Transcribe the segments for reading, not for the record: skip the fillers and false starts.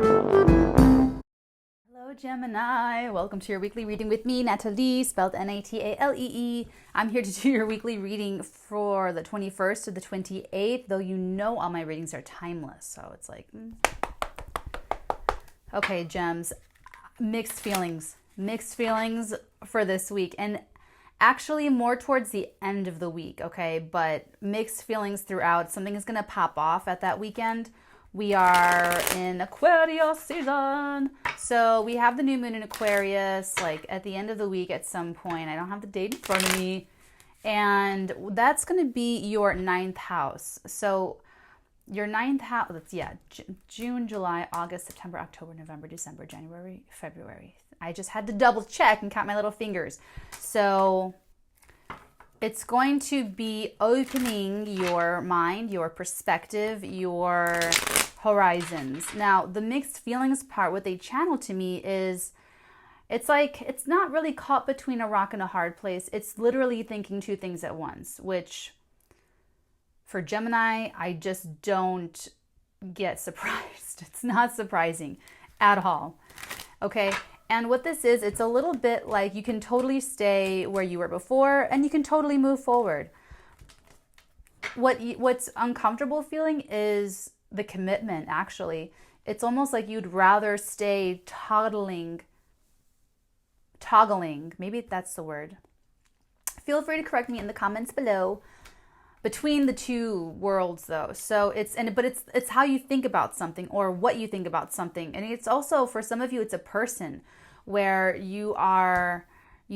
Hello Gemini, welcome to your weekly reading with me, Natalie, spelled Natalee. I'm here to do your weekly reading for the 21st to the 28th, though you know all my readings are timeless, so it's like, Okay, Gems, mixed feelings for this week, and actually more towards the end of the week, okay, but mixed feelings throughout. Something is going to pop off at that weekend. We are in Aquarius season. So we have the new moon in Aquarius, like at the end of the week at some point. I don't have the date in front of me. And that's going to be your 9th house. So your 9th house, June, July, August, September, October, November, December, January, February. I just had to double check and count my little fingers. So it's going to be opening your mind, your perspective, your horizons. Now, the mixed feelings part, what they channel to me is, it's like, it's not really caught between a rock and a hard place. It's literally thinking two things at once, which for Gemini, I just don't get surprised. It's not surprising at all. Okay. And what this is, it's a little bit like you can totally stay where you were before and you can totally move forward. What's uncomfortable feeling is the commitment, actually. It's almost like you'd rather stay toggling, maybe that's the word. Feel free to correct me in the comments below. Between the two worlds, though. So it's how you think about something or what you think about something. And it's also, for some of you, it's a person where you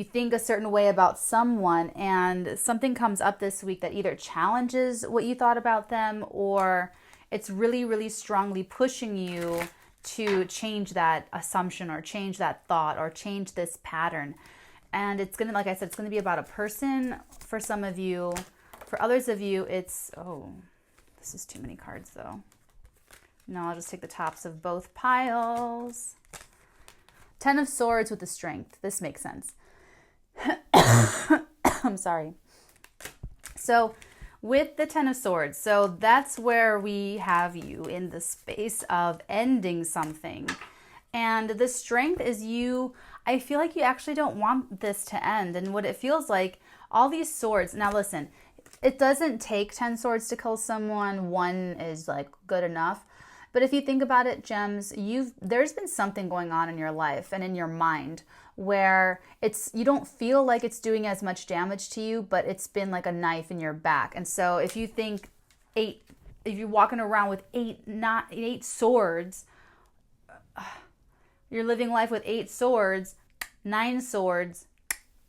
think a certain way about someone and something comes up this week that either challenges what you thought about them, or it's really, really strongly pushing you to change that assumption or change that thought or change this pattern. And it's going to, like I said, it's going to be about a person for some of you. For others of you, it's, this is too many cards though. No, I'll just take the tops of both piles. 10 of Swords with the Strength. This makes sense. I'm sorry. So with the 10 of Swords, so that's where we have you in the space of ending something. And the Strength is you, I feel like you actually don't want this to end. And what it feels like, all these swords, now listen, it doesn't take 10 swords to kill someone. One is like good enough. But if you think about it, Gems, there's been something going on in your life and in your mind where you don't feel like it's doing as much damage to you, but it's been like a knife in your back. And so if you think if you're walking around with eight swords, you're living life with 8 swords, 9 swords,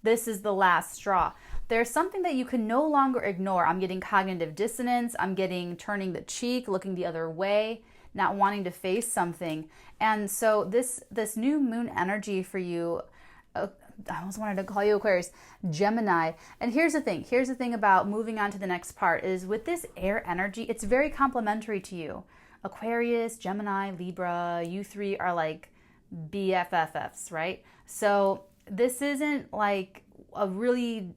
this is the last straw. There's something that you can no longer ignore. I'm getting cognitive dissonance. I'm getting turning the cheek, looking the other way, not wanting to face something. And so this new moon energy for you, I almost wanted to call you Aquarius, Gemini. And here's the thing about moving on to the next part is with this air energy, it's very complementary to you. Aquarius, Gemini, Libra, you three are like BFFs, right? So this isn't like a really,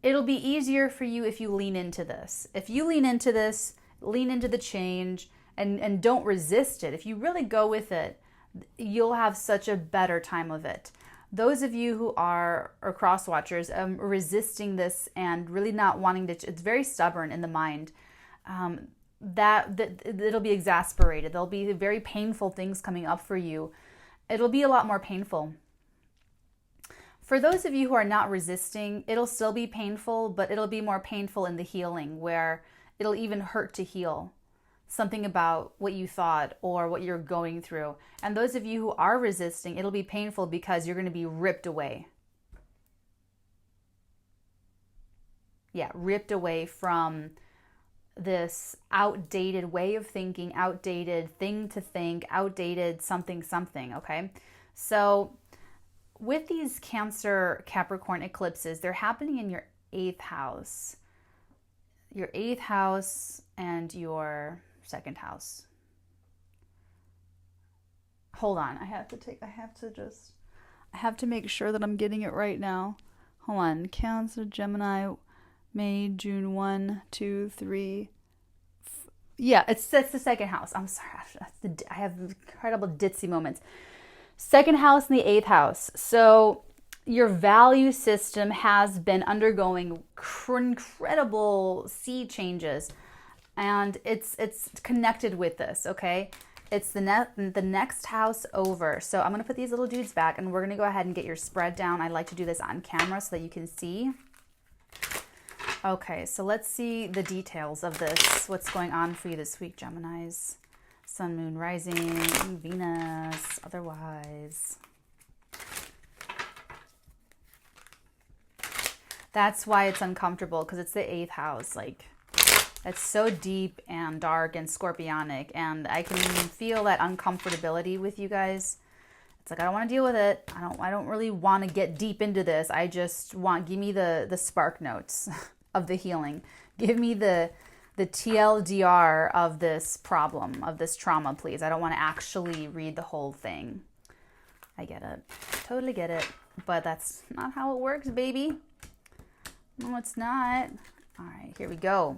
it'll be easier for you if you lean into this. If you lean into this, lean into the change and don't resist it. If you really go with it, you'll have such a better time of it. Those of you who are cross watchers, resisting this and really not wanting to, it's very stubborn in the mind. That it'll be exasperated. There'll be very painful things coming up for you. It'll be a lot more painful. For those of you who are not resisting, it'll still be painful, but it'll be more painful in the healing, where it'll even hurt to heal something about what you thought or what you're going through. And those of you who are resisting, it'll be painful because you're going to be ripped away. Yeah, ripped away from this outdated way of thinking, outdated thing to think, outdated something, okay? So with these Cancer, Capricorn eclipses, they're happening in your 8th house. Your 8th house and your 2nd house. Hold on, I have to make sure that I'm getting it right now. Hold on, Cancer, Gemini, May, June 1, 2, 3. Yeah, it's the second house. I'm sorry. I have incredible ditzy moments. Second house and the eighth house. So your value system has been undergoing incredible sea changes, and it's connected with this, okay? It's the next house over. So I'm going to put these little dudes back, and we're going to go ahead and get your spread down. I like to do this on camera so that you can see. Okay, so let's see the details of this. What's going on for you this week, Geminis? Sun, moon, rising, Venus, otherwise. That's why it's uncomfortable, because it's the eighth house. Like, it's so deep and dark and scorpionic, and I can feel that uncomfortability with you guys. It's like, I don't want to deal with it. I don't really want to get deep into this. I just want, give me the spark notes of the healing. Give me the TLDR of this problem, of this trauma, please. I don't want to actually read the whole thing. I get it. Totally get it. But that's not how it works, baby. No, it's not. All right, here we go.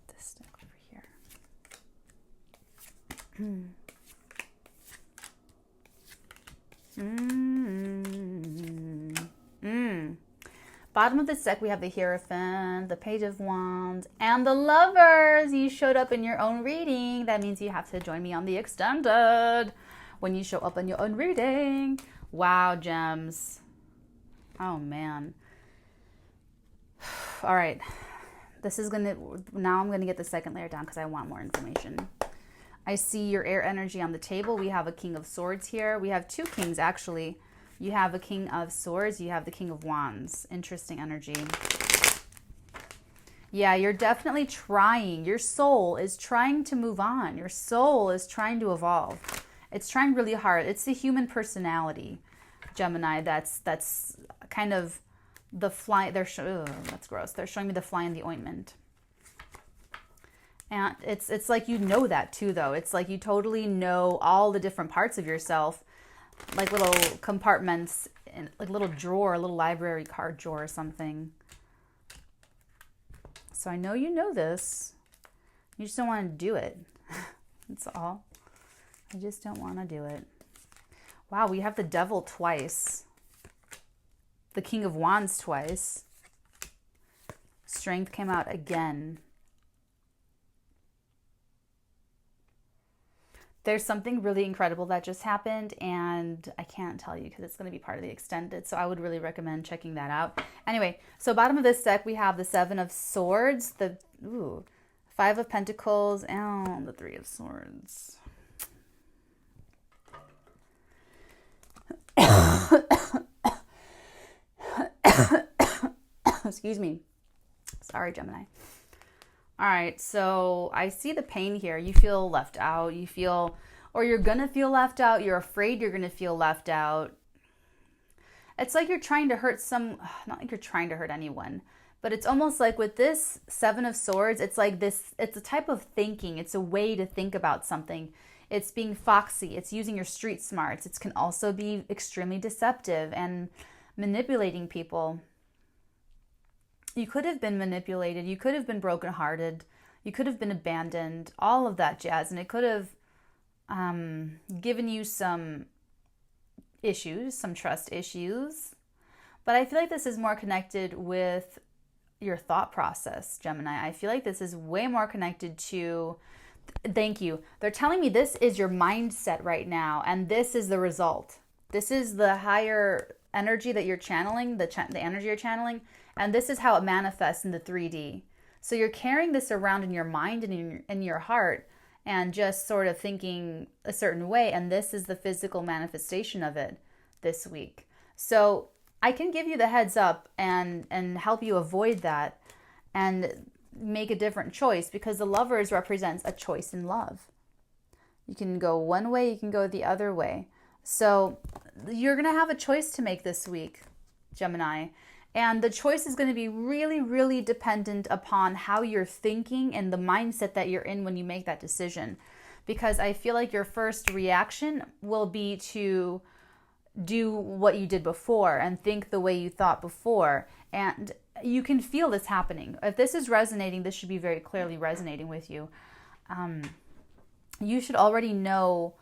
This stick over here. Bottom of the deck, we have the Hierophant, the Page of Wands, and the Lovers. You showed up in your own reading. That means you have to join me on the extended when you show up in your own reading. Wow, gems. Oh, man. All right. Now I'm going to get the second layer down because I want more information. I see your air energy on the table. We have a King of Swords here. We have two kings, actually. You have a King of Swords. You have the King of Wands. Interesting energy. Yeah, you're definitely trying. Your soul is trying to move on. Your soul is trying to evolve. It's trying really hard. It's the human personality, Gemini. That's kind of the fly. That's gross. They're showing me the fly in the ointment. And it's like you know that too, though. It's like you totally know all the different parts of yourself, like little compartments, in like a little drawer, a little library card drawer or something. So I know you know this. You just don't want to do it. That's all. I just don't want to do it. Wow, we have the Devil twice. The King of Wands twice. Strength came out again. There's something really incredible that just happened, and I can't tell you because it's going to be part of the extended, so I would really recommend checking that out. Anyway, so bottom of this deck, we have the Seven of Swords, the Five of Pentacles, and the Three of Swords. Excuse me. Sorry, Gemini. All right, so I see the pain here. You feel left out. You feel, or you're going to feel left out. You're afraid you're going to feel left out. It's like you're trying to hurt not like you're trying to hurt anyone, but it's almost like with this Seven of Swords, it's like this, it's a type of thinking. It's a way to think about something. It's being foxy. It's using your street smarts. It can also be extremely deceptive and manipulating people. You could have been manipulated. You could have been brokenhearted. You could have been abandoned. All of that jazz. And it could have given you some issues, some trust issues. But I feel like this is more connected with your thought process, Gemini. I feel like this is way more connected to... Thank you. They're telling me this is your mindset right now, and this is the result. This is the higher energy that you're channeling, the energy you're channeling, and this is how it manifests in the 3D. So you're carrying this around in your mind and in your heart and just sort of thinking a certain way, and this is the physical manifestation of it this week. So I can give you the heads up and help you avoid that and make a different choice, because the Lovers represents a choice in love. You can go one way, you can go the other way. So you're going to have a choice to make this week, Gemini. And the choice is going to be really, really dependent upon how you're thinking and the mindset that you're in when you make that decision. Because I feel like your first reaction will be to do what you did before and think the way you thought before. And you can feel this happening. If this is resonating, this should be very clearly resonating with you. You should already know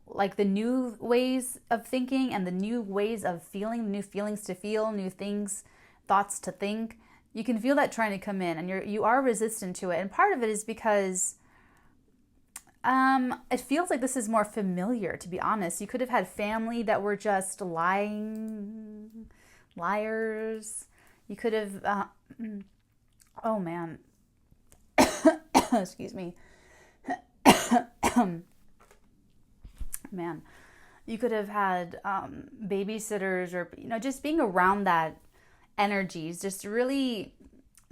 like the new ways of thinking and the new ways of feeling, new feelings to feel, new things, thoughts to think. You can feel that trying to come in, and you are resistant to it. And part of it is because it feels like this is more familiar, to be honest. You could have had family that were just liars. You could have, oh man, excuse me. Man, you could have had babysitters, or, you know, just being around that energy is just really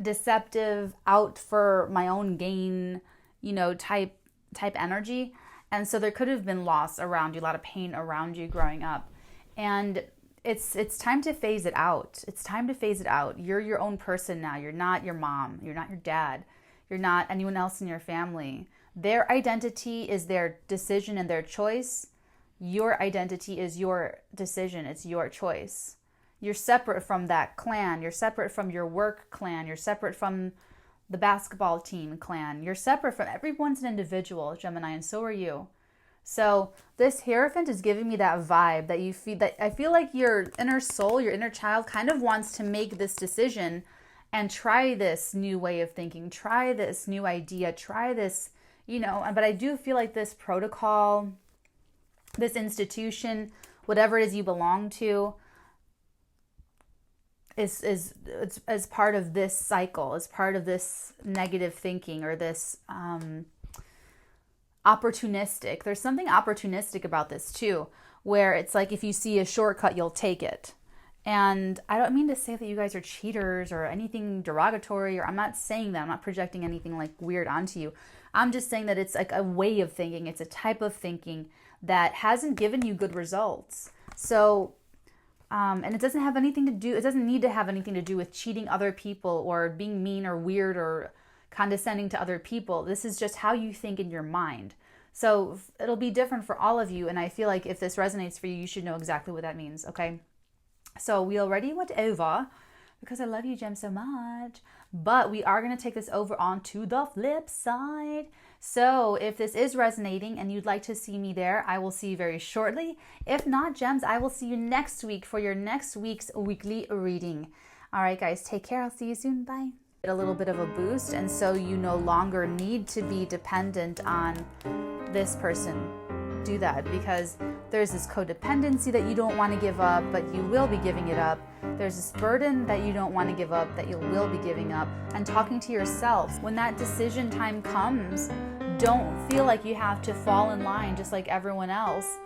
deceptive, out for my own gain, you know, type energy. And so there could have been loss around you, a lot of pain around you growing up. And it's time to phase it out. It's time to phase it out. You're your own person now. You're not your mom. You're not your dad. You're not anyone else in your family. Their identity is their decision and their choice. Your identity is your decision. It's your choice. You're separate from that clan. You're separate from your work clan. You're separate from the basketball team clan. You're separate from everyone's an individual, Gemini, and so are you. So this Hierophant is giving me that vibe that you feel, that I feel like your inner soul, your inner child kind of wants to make this decision and try this new way of thinking, try this new idea, try this, you know, but I do feel like this protocol, this institution, whatever it is you belong to, is part of this cycle, is part of this negative thinking, or this opportunistic. There's something opportunistic about this too, where it's like if you see a shortcut, you'll take it. And I don't mean to say that you guys are cheaters or anything derogatory, or I'm not saying that. I'm not projecting anything like weird onto you. I'm just saying that it's like a way of thinking. It's a type of thinking that hasn't given you good results. So, and it doesn't have anything to do, it doesn't need to have anything to do with cheating other people or being mean or weird or condescending to other people. This is just how you think in your mind. So it'll be different for all of you. And I feel like if this resonates for you, you should know exactly what that means. Okay. So we already went over, because I love you, Gem, so much, but we are going to take this over onto the flip side. So if this is resonating and you'd like to see me there, I will see you very shortly. If not, Gems, I will see you next week for your next week's weekly reading. All right, guys, take care. I'll see you soon. Bye. A little bit of a boost, and so you no longer need to be dependent on this person. Do that, because there's this codependency that you don't want to give up, but you will be giving it up. There's this burden that you don't want to give up, that you will be giving up. And talking to yourself, when that decision time comes, don't feel like you have to fall in line just like everyone else.